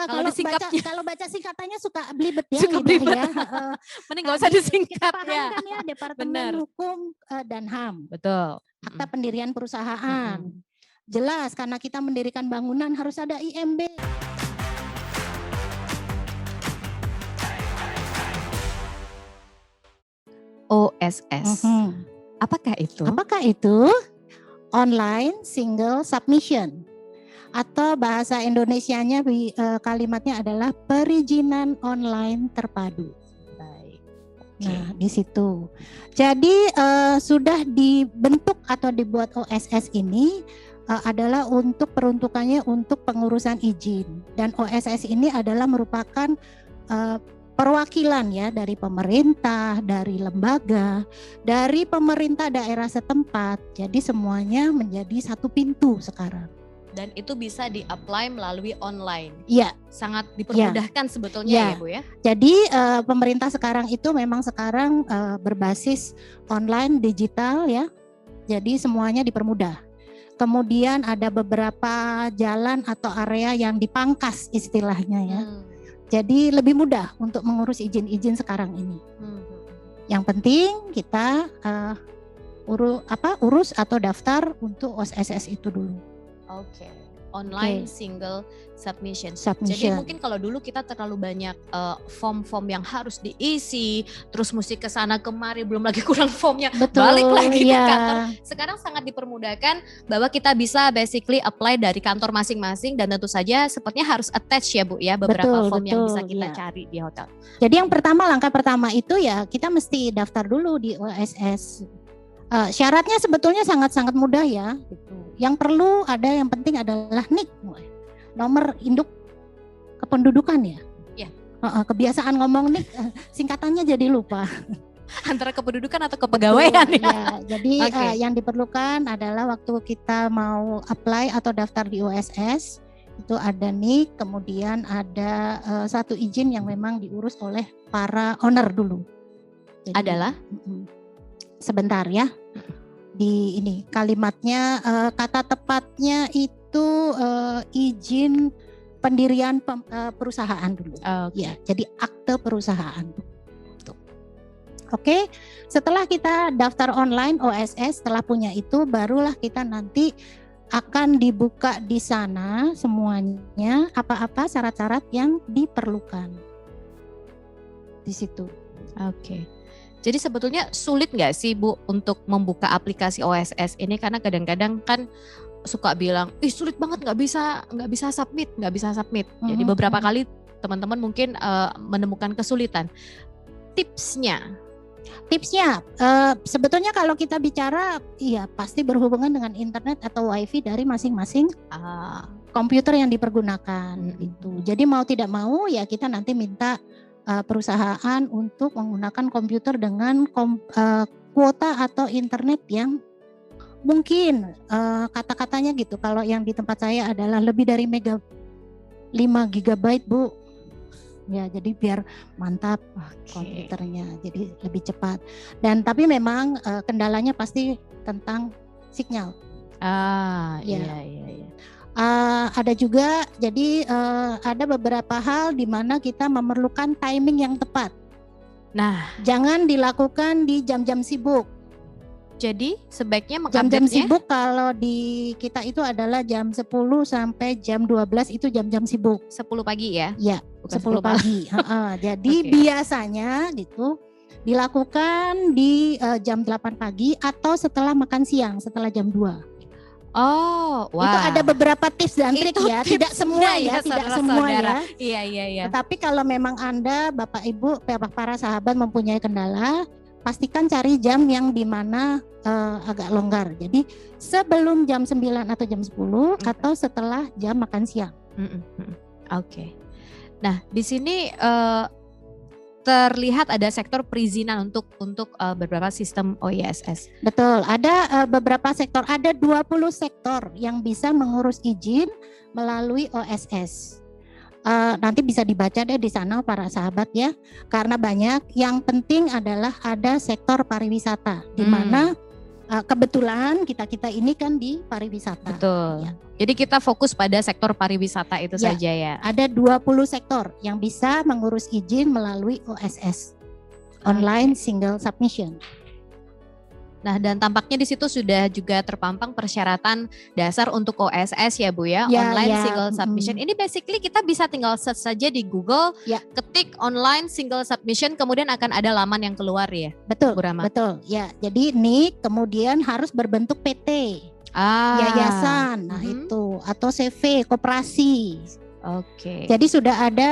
Kalau disingkatnya. kalau baca singkatannya suka belibet ya. Suka belibet. Ya. Mending nggak usah disingkat Kita paham ya. kan ya, Departemen Benar. Hukum dan HAM. Betul. Akta pendirian perusahaan. Jelas karena kita mendirikan bangunan harus ada IMB. OSS. Apakah itu? Apakah itu? Online Single Submission. Atau bahasa Indonesianya kalimatnya adalah perizinan online terpadu. Baik. Nah, di situ. Jadi sudah dibentuk atau dibuat OSS ini adalah untuk peruntukannya untuk pengurusan izin, dan OSS ini adalah merupakan perwakilan ya dari pemerintah, dari lembaga, dari pemerintah daerah setempat. Jadi semuanya menjadi satu pintu sekarang. Dan itu bisa di-apply melalui online. Iya. Sangat dipermudahkan sebetulnya ya Bu ya. Jadi pemerintah sekarang itu memang sekarang berbasis online digital ya. Jadi semuanya dipermudah. Kemudian ada beberapa jalan atau area yang dipangkas istilahnya ya. Jadi lebih mudah untuk mengurus izin-izin sekarang ini. Yang penting kita urus atau daftar untuk OSS itu dulu. Oke. Online single submission. Submission. Jadi mungkin kalau dulu kita terlalu banyak form-form yang harus diisi, terus mesti ke sana kemari, belum lagi kurang formnya, balik lagi ke kantor. Sekarang sangat dipermudahkan bahwa kita bisa basically apply dari kantor masing-masing, dan tentu saja sepertinya harus attach ya Bu ya beberapa form yang bisa kita cari di hotel. Jadi yang pertama, langkah pertama itu ya kita mesti daftar dulu di OSS. Syaratnya sebetulnya sangat-sangat mudah ya. Yang perlu ada, yang penting adalah NIK, nomor induk kependudukan ya. Iya. Kebiasaan ngomong NIK, singkatannya jadi lupa. Antara kependudukan atau kepegawaian ya. Jadi yang diperlukan adalah waktu kita mau apply atau daftar di OSS itu ada NIK, kemudian ada satu izin yang memang diurus oleh para owner dulu. Jadi, adalah sebentar ya. Di ini kalimatnya kata tepatnya itu izin pendirian perusahaan dulu. Ya, jadi akte perusahaan. Oke, setelah kita daftar online OSS, setelah punya itu barulah kita nanti akan dibuka di sana semuanya apa-apa syarat-syarat yang diperlukan di situ. Oke. Jadi sebetulnya sulit nggak sih Bu untuk membuka aplikasi OSS ini, karena kadang-kadang kan suka bilang, sulit banget, nggak bisa submit. Jadi beberapa kali teman-teman mungkin menemukan kesulitan. Tipsnya sebetulnya kalau kita bicara, iya pasti berhubungan dengan internet atau wifi dari masing-masing komputer yang dipergunakan itu. Jadi mau tidak mau ya kita nanti minta perusahaan untuk menggunakan komputer dengan kuota atau internet yang mungkin kata-katanya gitu. Kalau yang di tempat saya adalah lebih dari 5 GB Bu. Ya, jadi biar mantap komputernya, jadi lebih cepat. Dan tapi memang kendalanya pasti tentang sinyal. Iya. Ada juga, jadi ada beberapa hal di mana kita memerlukan timing yang tepat. Nah, jangan dilakukan di jam-jam sibuk. Jadi sebaiknya jam-jam sibuk kalau di kita itu adalah jam 10 sampai jam 12 itu jam-jam sibuk. 10 pagi ya? Iya, 10 pagi. Jadi biasanya gitu dilakukan di jam 8 pagi atau setelah makan siang, setelah jam 2. Oh, Itu ada beberapa tips dan trik ya, tidak semua ya, tidak semua ya. Iya. Tetapi kalau memang Anda, Bapak Ibu, para sahabat mempunyai kendala, pastikan cari jam yang dimana agak longgar. Jadi sebelum jam 9 atau jam 10 atau setelah jam makan siang. Oke. Nah, di sini terlihat ada sektor perizinan untuk beberapa sistem OSS. Betul, ada beberapa sektor, ada 20 sektor yang bisa mengurus izin melalui OSS. Nanti bisa dibaca deh di sana para sahabat ya, karena banyak. Yang penting adalah ada sektor pariwisata di mana kebetulan kita ini kan di pariwisata. Betul. Ya. Jadi kita fokus pada sektor pariwisata itu saja ya. Ada 20 sektor yang bisa mengurus izin melalui OSS, Online Single Submission. Nah, dan tampaknya di situ sudah juga terpampang persyaratan dasar untuk OSS ya Bu ya, Online Single Submission. Ini basically kita bisa tinggal search saja di Google, ketik Online Single Submission, kemudian akan ada laman yang keluar ya. Betul, betul. Ya, jadi NIK kemudian harus berbentuk PT, yayasan, nah itu, atau CV, koperasi. Oke. Jadi sudah ada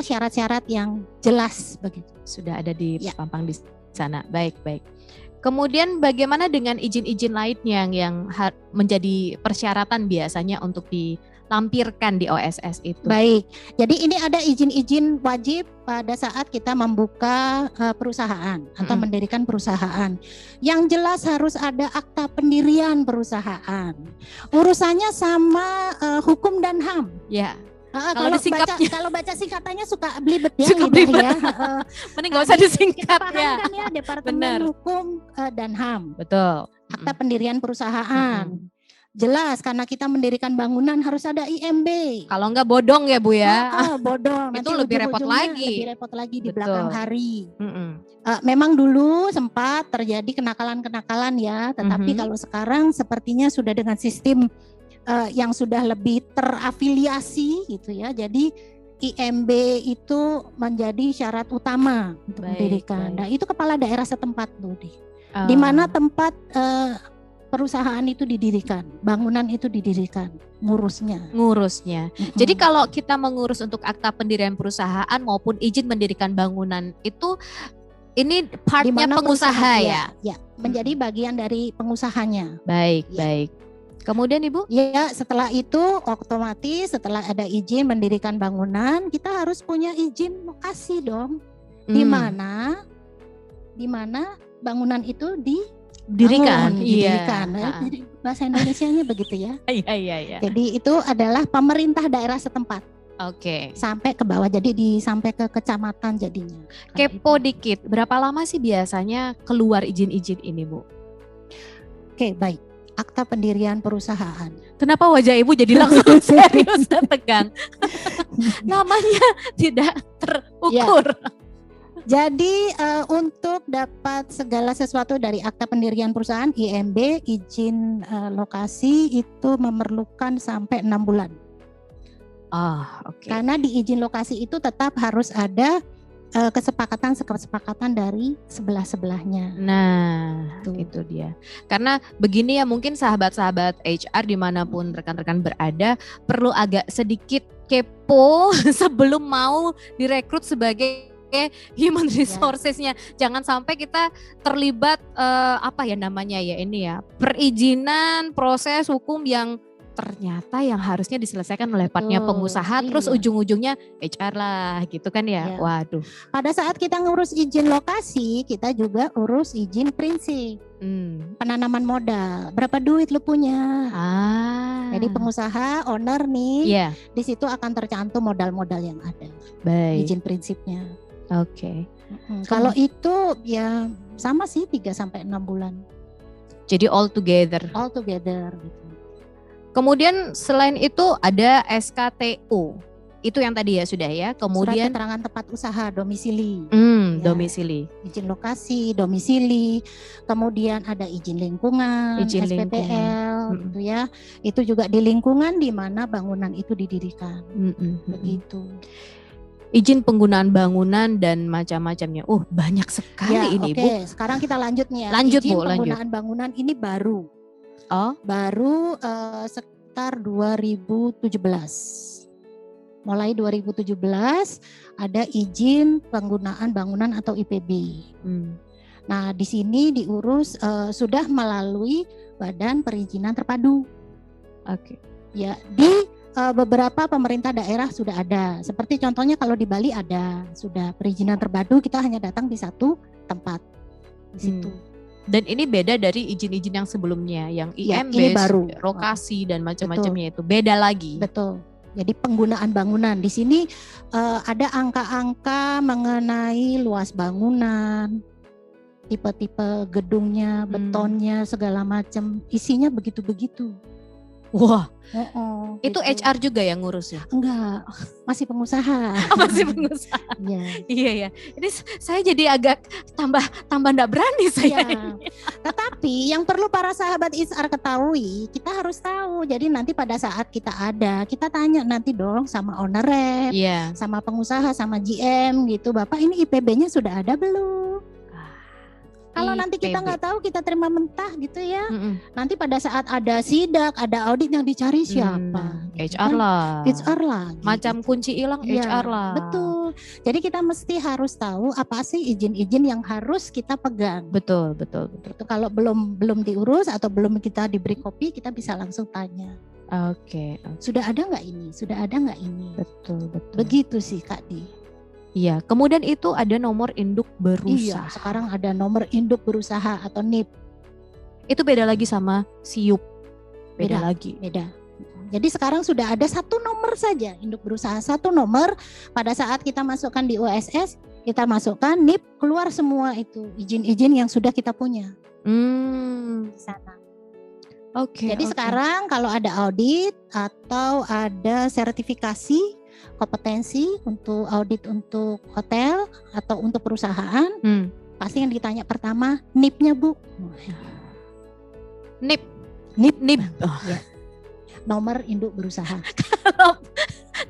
syarat-syarat yang jelas begitu. Sudah ada di pampang di sana. Baik. Kemudian bagaimana dengan izin-izin lainnya yang menjadi persyaratan biasanya untuk dilampirkan di OSS itu? Baik. Jadi ini ada izin-izin wajib pada saat kita membuka perusahaan atau mendirikan perusahaan. Yang jelas harus ada akta pendirian perusahaan. Urusannya sama hukum dan HAM. Ya. Kalau baca singkatannya suka belibet ya, ya. Mending nggak usah disingkat kita paham kan ya, Departemen Hukum dan HAM. Betul. Akta pendirian perusahaan. Jelas karena kita mendirikan bangunan harus ada IMB. Kalau enggak bodong ya Bu ya. Bodong. Itu lebih repot lagi. Lebih repot lagi di belakang hari. Memang dulu sempat terjadi kenakalan-kenakalan ya, tetapi kalau sekarang sepertinya sudah dengan sistem yang sudah lebih terafiliasi gitu ya. Jadi IMB itu menjadi syarat utama untuk mendirikan. Nah, itu kepala daerah setempat tuh di mana tempat perusahaan itu didirikan, bangunan itu didirikan, ngurusnya. Jadi kalau kita mengurus untuk akta pendirian perusahaan maupun izin mendirikan bangunan itu ini partnya pengusaha ya? Ya, menjadi bagian dari pengusahanya. Baik. Kemudian Ibu? Ya, setelah itu otomatis setelah ada izin mendirikan bangunan, kita harus punya izin lokasi dong. Di mana bangunan itu didirikan. Jadi bahasa Indonesianya begitu ya. Iya. Jadi itu adalah pemerintah daerah setempat. Oke. Sampai ke bawah, jadi sampai ke kecamatan jadinya. Kepo dikit, berapa lama sih biasanya keluar izin-izin ini Bu? Oke, baik. Akta pendirian perusahaan. Kenapa wajah Ibu jadi langsung serius dan tegang? Namanya tidak terukur. Jadi untuk dapat segala sesuatu dari akta pendirian perusahaan IMB, izin lokasi itu memerlukan sampai 6 bulan. Oke. Karena di izin lokasi itu tetap harus ada kesepakatan dari sebelah-sebelahnya. Nah, itu dia. Karena begini ya, mungkin sahabat-sahabat HR dimanapun rekan-rekan berada perlu agak sedikit kepo sebelum mau direkrut sebagai human resources-nya. Jangan sampai kita terlibat perizinan proses hukum yang ternyata yang harusnya diselesaikan oleh partnya pengusaha, terus ujung-ujungnya HR lah gitu kan ya. Waduh. Pada saat kita ngurus izin lokasi, kita juga urus izin prinsip. Penanaman modal, berapa duit lu punya? Jadi pengusaha, owner nih, di situ akan tercantum modal-modal yang ada. Baik. Izin prinsipnya. Oke. Kalau itu ya sama sih 3-6 bulan. Jadi all together gitu. Kemudian selain itu ada SKTU. Itu yang tadi ya sudah ya. Kemudian surat keterangan tempat usaha, domisili. Domisili. Izin lokasi, domisili. Kemudian ada izin lingkungan, SPPL gitu ya. Itu juga di lingkungan di mana bangunan itu didirikan. Begitu. Izin penggunaan bangunan dan macam-macamnya. Banyak sekali ini, Bu. Sekarang kita lanjut nih ya. Lanjut, izin Bu, penggunaan bangunan ini baru. Baru sekitar 2017. Mulai 2017 ada izin penggunaan bangunan atau IPB. Nah, di sini diurus sudah melalui Badan Perizinan Terpadu. Oke. Ya, di beberapa pemerintah daerah sudah ada. Seperti contohnya kalau di Bali ada, sudah perizinan terpadu, kita hanya datang di satu tempat di situ. Dan ini beda dari izin-izin yang sebelumnya, yang IMB, baru lokasi dan macam-macamnya itu beda lagi. Betul. Jadi penggunaan bangunan di sini ada angka-angka mengenai luas bangunan, tipe-tipe gedungnya, betonnya, segala macam, isinya begitu-begitu. Wah, itu gitu. HR juga yang ngurus ya? Enggak, masih pengusaha. Masih pengusaha. Iya ya. Ini saya jadi agak tambah enggak berani saya. Tetapi yang perlu para sahabat HR ketahui, kita harus tahu. Jadi nanti pada saat kita kita tanya nanti dong sama owner rep, sama pengusaha, sama GM gitu. Bapak ini IPB-nya sudah ada belum? Kalau nanti kita nggak tahu, kita terima mentah gitu ya. Nanti pada saat ada sidak, ada audit yang dicari siapa? HR lah. HR lah. Gitu. Macam kunci hilang HR lah. Betul. Jadi kita mesti harus tahu apa sih izin-izin yang harus kita pegang. Betul. Kalau belum diurus atau belum kita diberi kopi, kita bisa langsung tanya. Oke. Sudah ada nggak ini? Sudah ada nggak ini? Betul. Begitu sih Kak Di. Iya, kemudian itu ada nomor induk berusaha. Iya, sekarang ada nomor induk berusaha atau NIB. Itu beda lagi sama SIUP. Beda lagi. Jadi sekarang sudah ada satu nomor saja induk berusaha, satu nomor. Pada saat kita masukkan di OSS, kita masukkan NIB, keluar semua itu izin-izin yang sudah kita punya di sana. Jadi sekarang kalau ada audit atau ada sertifikasi kompetensi untuk audit untuk hotel atau untuk perusahaan, pasti yang ditanya pertama NIB-nya Bu. NIB. Ya. Nomor induk berusaha. Kalau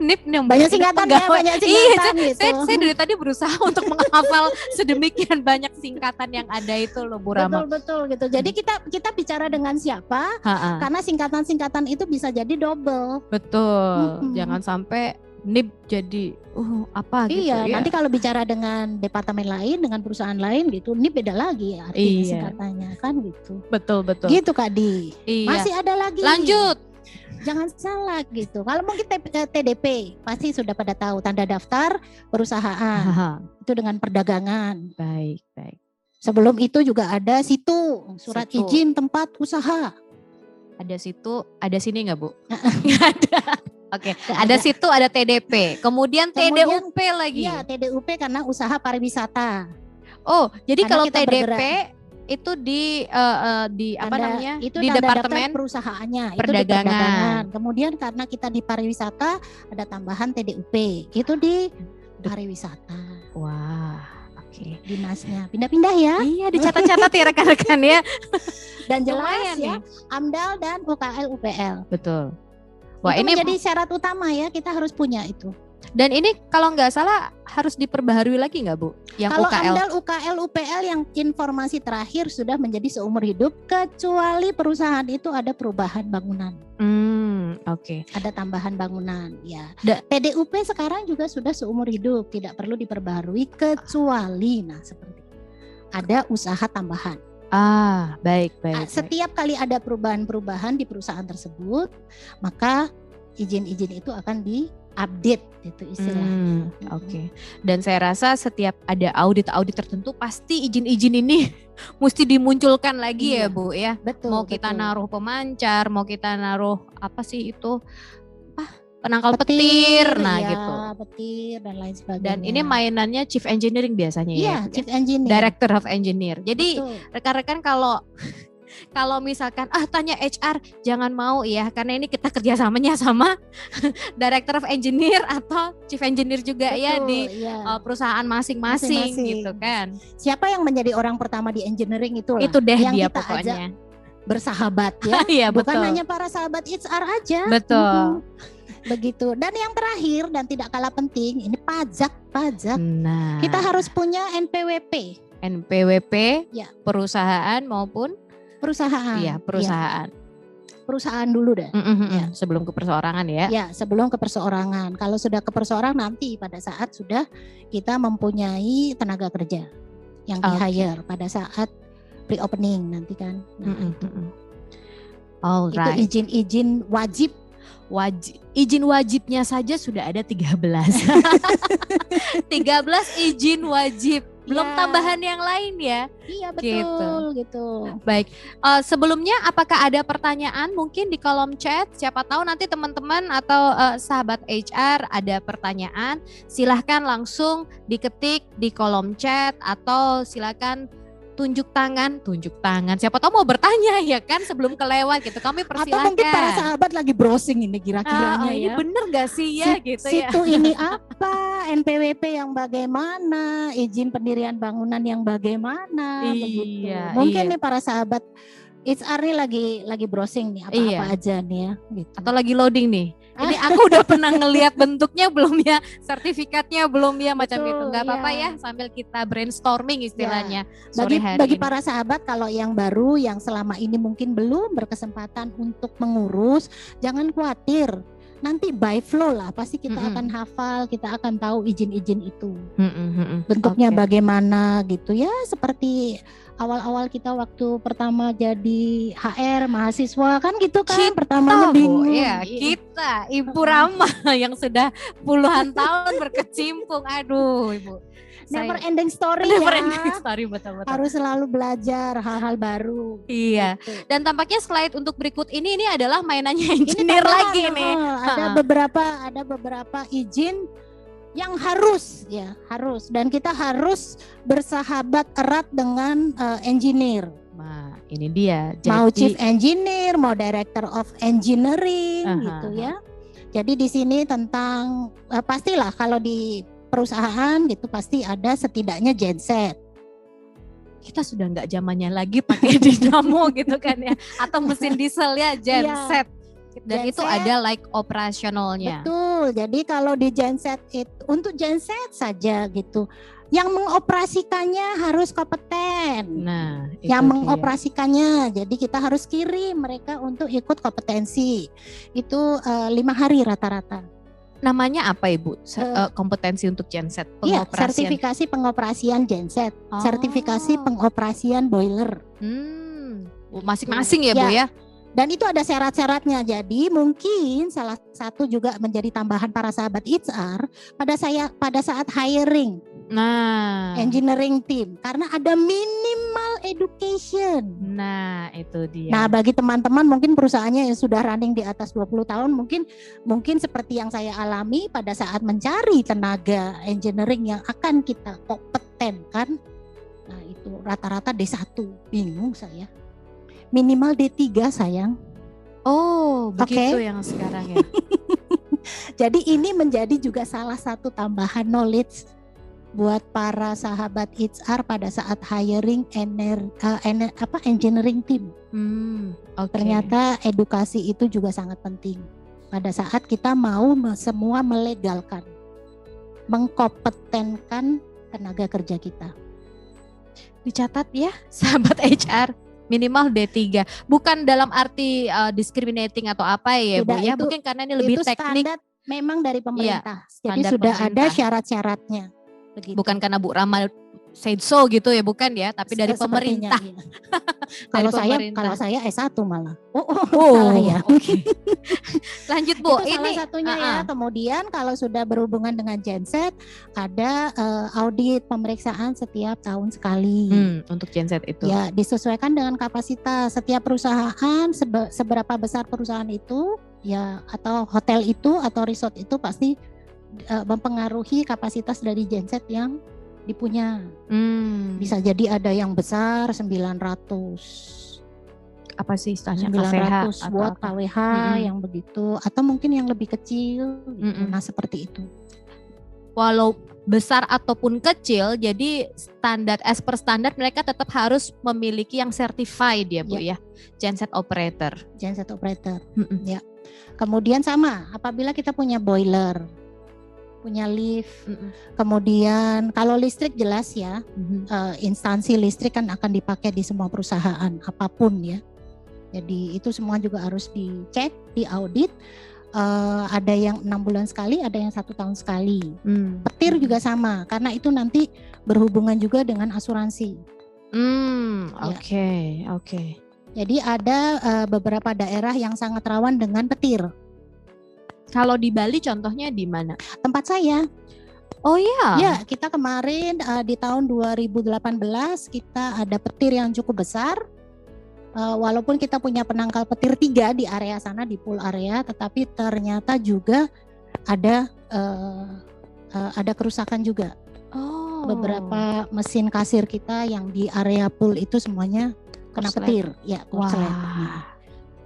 NIB banyak singkatan ya, banyak singkatan gitu. Saya dari tadi berusaha untuk menghafal sedemikian banyak singkatan yang ada itu loh Bu Rama. Betul gitu. Jadi kita bicara dengan siapa? Karena singkatan-singkatan itu bisa jadi double. Betul. Jangan sampai NIB jadi apa gitu ya. Nanti kalau bicara dengan departemen lain, dengan perusahaan lain gitu, NIB beda lagi artinya singkatannya kan gitu. Betul. Gitu Kak Di. Masih ada lagi. Lanjut. Jangan salah gitu. Kalau mungkin TDP pasti sudah pada tahu, tanda daftar perusahaan. Itu dengan perdagangan. Baik. Sebelum itu juga ada surat izin tempat usaha. Ada sini nggak Bu? Nggak ada. Oke, ada situ, ada TDP, kemudian TDUP lagi. Iya, TDUP karena usaha pariwisata. Oh, jadi karena kalau TDP bergerak. Itu di apa namanya? Itu di departemen perusahaannya, perdagangan. Itu di perdagangan. Kemudian karena kita di pariwisata ada tambahan TDUP, itu di pariwisata. Wah, oke. Dinasnya pindah-pindah ya. Iya, dicatat-catat ya rekan-rekan ya. Dan jelas ya, AMDAL dan UKL UPL. Betul. Wah, ini menjadi syarat utama ya, kita harus punya itu. Dan ini kalau nggak salah harus diperbaharui lagi nggak Bu? Yang kalau UKL? AMDAL, UKL, UPL yang informasi terakhir sudah menjadi seumur hidup, kecuali perusahaan itu ada perubahan bangunan. Oke. Ada tambahan bangunan ya. TDUP sekarang juga sudah seumur hidup, tidak perlu diperbaharui kecuali seperti ada usaha tambahan. Baik. Setiap kali ada perubahan-perubahan di perusahaan tersebut, maka izin-izin itu akan diupdate, itu istilahnya. Oke. Dan saya rasa setiap ada audit tertentu pasti izin-izin ini mesti dimunculkan lagi ya Bu ya. Betul. Mau kita naruh pemancar, mau kita naruh apa sih itu? Penangkal petir gitu. Petir dan lain sebagainya. Dan ini mainannya Chief Engineering biasanya ya. Iya, Chief Engineer. Director of Engineer. Jadi rekan-rekan kalau misalkan tanya HR jangan mau ya, karena ini kita kerjasamanya sama Director of Engineer atau Chief Engineer juga di perusahaan masing-masing gitu kan. Siapa yang menjadi orang pertama di engineering itu deh yang dia kita pokoknya. Bersahabat ya. Iya, bukan betul. hanya para sahabat HR aja. Betul. Begitu. Dan yang terakhir dan tidak kalah penting, ini pajak. Nah, kita harus punya NPWP. Ya. Perusahaan maupun perusahaan. Iya, perusahaan. Perusahaan dulu deh. Ya, sebelum ke perseorangan ya. Ya, sebelum ke perseorangan. Kalau sudah ke perseorangan nanti pada saat sudah kita mempunyai tenaga kerja yang di-hire pada saat pre-opening nanti kan. Itu izin-izin wajib. Izin wajibnya saja sudah ada 13. 13 izin wajib. Belum tambahan yang lain ya. Iya betul gitu. Baik, sebelumnya apakah ada pertanyaan mungkin di kolom chat? Siapa tahu nanti teman-teman atau sahabat HR ada pertanyaan, silahkan langsung diketik di kolom chat atau silahkan tunjuk tangan. Siapa tahu mau bertanya ya kan sebelum kelewat gitu. Kami persilakan. Atau mungkin para sahabat lagi browsing ini kira-kiranya ini ya. bener gak sih ya gitu ya. Situ ini apa, NPWP yang bagaimana, izin pendirian bangunan yang bagaimana, begitu. Mungkin nih para sahabat HR nih lagi browsing nih apa-apa aja nih ya. Gitu. Atau lagi loading nih. Ini aku udah pernah ngelihat bentuknya belum ya, sertifikatnya belum ya, macam itu. Nggak apa-apa ya, sambil kita brainstorming istilahnya. Bagi para sahabat kalau yang baru, yang selama ini mungkin belum berkesempatan untuk mengurus, jangan khawatir. Nanti by flow lah, pasti kita akan hafal, kita akan tahu izin-izin itu. Bentuknya bagaimana gitu ya, seperti awal-awal kita waktu pertama jadi HR mahasiswa kan gitu kan, pertamanya bingung. Ya, kita Ibu Rama yang sudah puluhan tahun berkecimpung, aduh Ibu. Never ending story betul. Harus selalu belajar hal-hal baru. Iya. Gitu. Dan tampaknya slide untuk berikut ini adalah mainannya engineer lagi nih. Ada beberapa izin yang harus dan kita harus bersahabat erat dengan engineer. Nah, ini dia. Jadi, mau chief engineer, mau director of engineering gitu ya. Jadi di sini tentang pastilah kalau di perusahaan gitu pasti ada setidaknya genset. Kita sudah nggak zamannya lagi pakai dinamo gitu kan ya, atau mesin diesel ya, genset. Dan genset, itu ada like operasionalnya. Betul. Jadi kalau di genset itu untuk genset saja gitu. Yang mengoperasikannya harus kompeten. Nah, yang mengoperasikannya. Jadi kita harus kirim mereka untuk ikut kompetensi. Itu 5 hari rata-rata. Namanya apa Ibu? Kompetensi untuk genset pengoperasian. Iya, sertifikasi pengoperasian genset, sertifikasi pengoperasian boiler. Masing-masing ya Bu ya. Dan itu ada syarat-syaratnya. Jadi mungkin salah satu juga menjadi tambahan para sahabat HR pada saat hiring. Nah, engineering team karena ada minimal education. Nah, itu dia. Nah, bagi teman-teman mungkin perusahaannya yang sudah running di atas 20 tahun mungkin seperti yang saya alami pada saat mencari tenaga engineering yang akan kita kompetenkan. Nah, itu rata-rata D1. Bingung saya. Minimal D3 sayang. Oh, begitu yang sekarang ya. Jadi ini menjadi juga salah satu tambahan knowledge buat para sahabat HR pada saat hiring engineering team. Ternyata edukasi itu juga sangat penting pada saat kita mau semua melegalkan, mengkompetenkan tenaga kerja kita. Dicatat ya, sahabat HR. Minimal D3, bukan dalam arti discriminating atau apa ya Bu ya, mungkin karena ini lebih teknik. Standar memang dari pemerintah, jadi sudah ada syarat-syaratnya. Begitu. Bukan karena Bu Rama said so gitu ya, bukan ya, tapi dari pemerintah. Iya. Kalau saya S1 malah. Salah ya. Okay. Lanjut Bu, itu salah satunya ya. Kemudian kalau sudah berhubungan dengan genset, ada audit pemeriksaan setiap tahun sekali. Untuk genset itu. Ya, disesuaikan dengan kapasitas setiap perusahaan, seberapa besar perusahaan itu, ya, atau hotel itu atau resort itu pasti mempengaruhi kapasitas dari genset yang dipunya. Bisa jadi ada yang besar 900. Apa sih istilahnya? 900 watt kWh yang begitu, atau mungkin yang lebih kecil gitu. Nah, seperti itu. Walau besar ataupun kecil, jadi standar as per standar mereka tetap harus memiliki yang certified ya Bu ya. Genset operator. Genset operator. Ya. Kemudian sama, apabila kita punya boiler, punya lift, kemudian kalau listrik jelas ya, instansi listrik kan akan dipakai di semua perusahaan apapun ya. Jadi itu semua juga harus dicek, diaudit. Ada yang 6 bulan sekali, ada yang 1 tahun sekali. Petir juga sama, karena itu nanti berhubungan juga dengan asuransi. Oke. Jadi ada beberapa daerah yang sangat rawan dengan petir. Kalau di Bali contohnya di mana? Tempat saya. Oh iya. Ya, kita kemarin di tahun 2018 kita ada petir yang cukup besar. Walaupun kita punya penangkal petir 3 di area sana, di pool area, tetapi ternyata juga ada kerusakan juga. beberapa mesin kasir kita yang di area pool itu semuanya kena petir, ya korslet. Nah,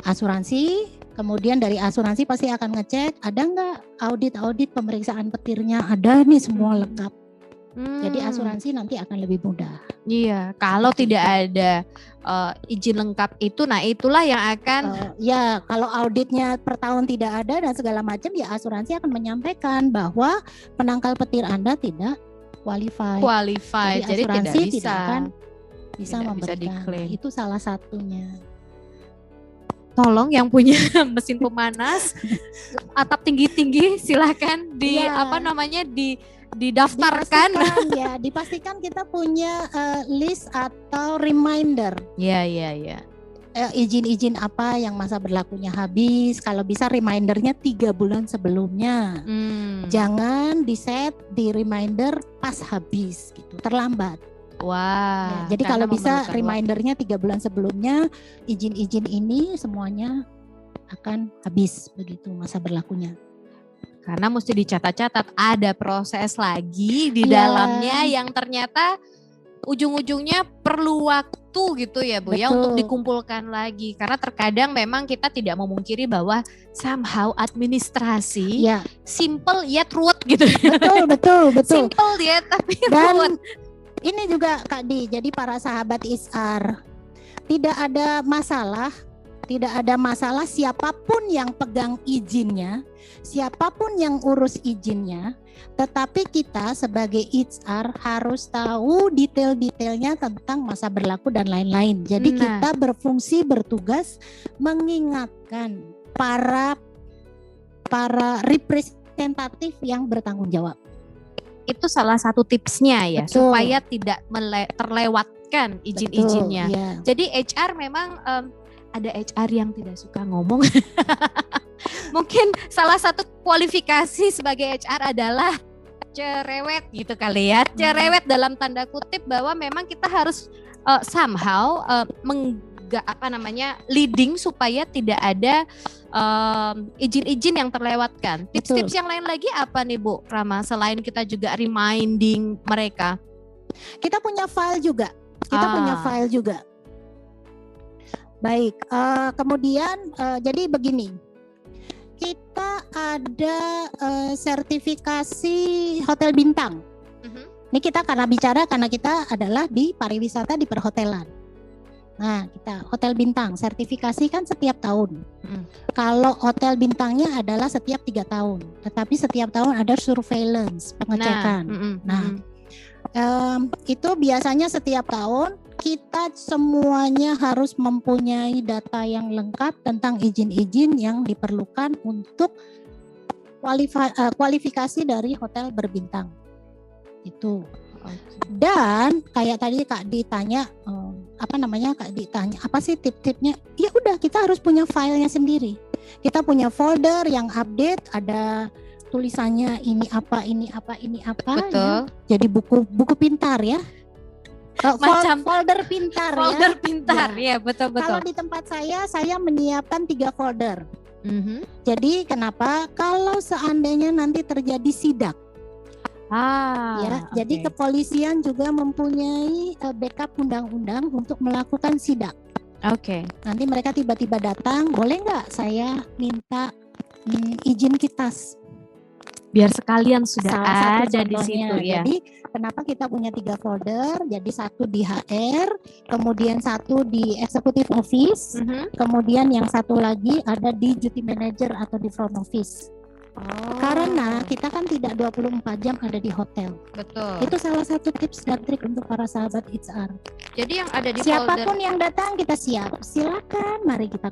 asuransi, kemudian dari asuransi pasti akan ngecek ada nggak audit pemeriksaan petirnya, ada nih semua lengkap. Jadi asuransi nanti akan lebih mudah. Iya, kalau tidak ada izin lengkap itu, nah itulah yang akan ya kalau auditnya per tahun tidak ada dan segala macam, ya asuransi akan menyampaikan bahwa penangkal petir Anda tidak qualified. Jadi asuransi tidak akan bisa memberikan. Itu salah satunya. Tolong yang punya mesin pemanas atap tinggi-tinggi silakan didaftarkan. Dipastikan kita punya list atau reminder. Iya. Izin-izin apa yang masa berlakunya habis, kalau bisa remindernya 3 bulan sebelumnya. Jangan di-set di reminder pas habis gitu, terlambat. Jadi kalau bisa remindernya 3 bulan sebelumnya, izin-izin ini semuanya akan habis begitu masa berlakunya. Karena mesti dicatat-catat, ada proses lagi di dalamnya yang ternyata ujung-ujungnya perlu waktu gitu ya Bu. Ya, untuk dikumpulkan lagi. Karena terkadang memang kita tidak memungkiri bahwa somehow administrasi simple yet ruwet gitu. Betul. Simple yet tapi ruwet. Ini juga Kak Di, jadi para sahabat HR, tidak ada masalah siapapun yang pegang izinnya, siapapun yang urus izinnya, tetapi kita sebagai HR harus tahu detail-detailnya tentang masa berlaku dan lain-lain. Jadi kita bertugas mengingatkan para representatif yang bertanggung jawab. Itu salah satu tipsnya ya, supaya tidak terlewatkan izin-izinnya. Jadi HR memang ada HR yang tidak suka ngomong. Mungkin salah satu kualifikasi sebagai HR adalah cerewet gitu kali ya. Cerewet dalam tanda kutip, bahwa memang kita harus somehow leading supaya tidak ada izin-izin yang terlewatkan. Tips-tips yang lain lagi apa nih Bu Rama, selain kita juga reminding mereka? Kita punya file juga. Baik, kemudian jadi begini, kita ada sertifikasi hotel bintang. Ini kita karena kita adalah di pariwisata, di perhotelan. Nah, kita hotel bintang, sertifikasi kan setiap tahun. Kalau hotel bintangnya adalah setiap 3 tahun, tetapi setiap tahun ada surveillance, pengecekan. Itu biasanya setiap tahun kita semuanya harus mempunyai data yang lengkap tentang izin-izin yang diperlukan untuk kualifikasi dari hotel berbintang. Itu. Dan kayak tadi Kak ditanya apa sih tip-tipnya? Ya udah, kita harus punya filenya sendiri. Kita punya folder yang update, ada tulisannya ini apa. Betul. Ya. Jadi buku pintar ya. Macam folder pintar ya. Folder pintar ya, betul. Kalau di tempat saya menyiapkan 3 folder. Jadi kenapa? Kalau seandainya nanti terjadi sidak, jadi kepolisian juga mempunyai backup undang-undang untuk melakukan sidak. Nanti mereka tiba-tiba datang, boleh nggak saya minta izin kitas? Biar sekalian sudah ada di situ ya. Jadi kenapa kita punya 3 folder? Jadi 1 di HR, kemudian 1 di executive office, kemudian yang 1 lagi ada di duty manager atau di front office. Karena kita kan tidak 24 jam ada di hotel. Betul. Itu salah satu tips dan trik untuk para sahabat HR. Jadi yang ada di siapapun yang datang kita siap. Silakan, mari kita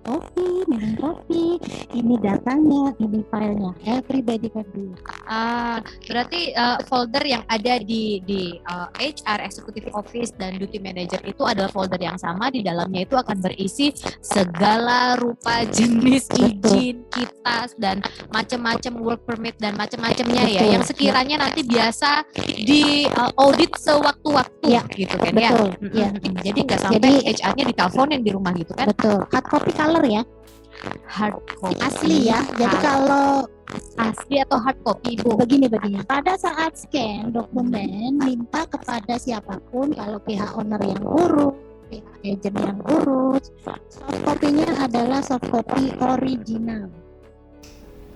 minum kopi. Ini datanya, ini filenya. Everybody can do. Berarti folder yang ada di HR, Executive Office dan Duty Manager itu adalah folder yang sama. Di dalamnya itu akan berisi segala rupa jenis izin, kitas dan macam-macam work permit dan macam-macamnya ya, yang sekiranya nanti biasa di audit sewaktu-waktu gitu kan ya. Jadi nggak sampai HR-nya diteleponin di rumah gitu kan. Betul. Hard copy color ya. hard copy. Asli ya. Jadi kalau asli atau hard copy, Bu? Begini. Pada saat scan dokumen, minta kepada siapapun, kalau pihak owner yang urus, pihak agent yang urus, soft copy-nya adalah soft copy original.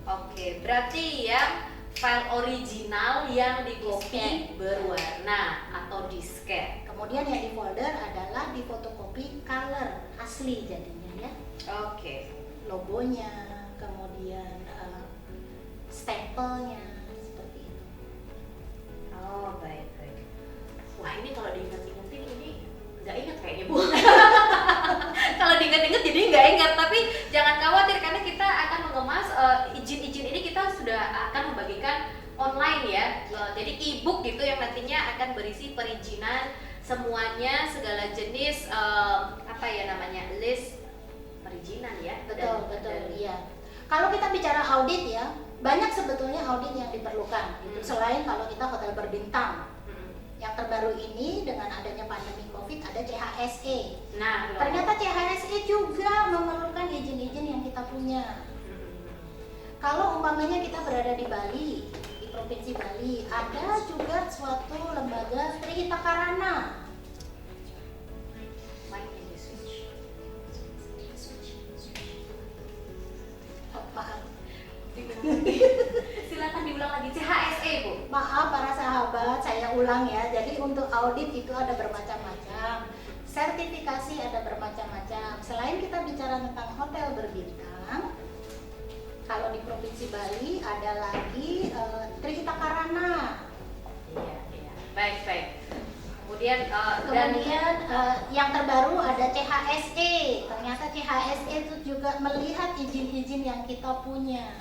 Oke, berarti ya file original yang di copy berwarna atau di scan. Kemudian yang di folder adalah di fotokopi color asli jadinya ya. Oke. Logonya, kemudian stempelnya seperti itu. Oh baik. Wah ini kalau diingat-ingatin ini nggak ingat kayaknya Bu. Kalau diingat-ingat jadi nggak ingat, tapi jangan khawatir karena kita akan mengemas izin-izin ini kita sudah akan membagikan online ya. Jadi e-book gitu yang nantinya akan berisi perizinan semuanya, segala jenis list perizinan ya. Betul, iya. Kalau kita bicara audit ya, banyak sebetulnya audit yang diperlukan gitu. Selain kalau kita hotel berbintang. Yang terbaru ini dengan adanya pandemi Covid ada CHSE. Nah, ternyata CHSE juga memerlukan izin-izin yang kita punya. Kalau umpamanya kita berada di Bali, di Provinsi Bali, ada juga suatu lembaga Trihita Karana. Silakan diulang lagi, CHSE Bu. Maaf para sahabat, saya ulang ya. Jadi untuk audit itu ada bermacam-macam, sertifikasi ada bermacam-macam. Selain kita bicara tentang hotel berbintang, kalau di Provinsi Bali ada lagi Trihita Karana. Iya. Baik. Kemudian yang terbaru ada CHSE. Ternyata CHSE itu juga melihat izin-izin yang kita punya.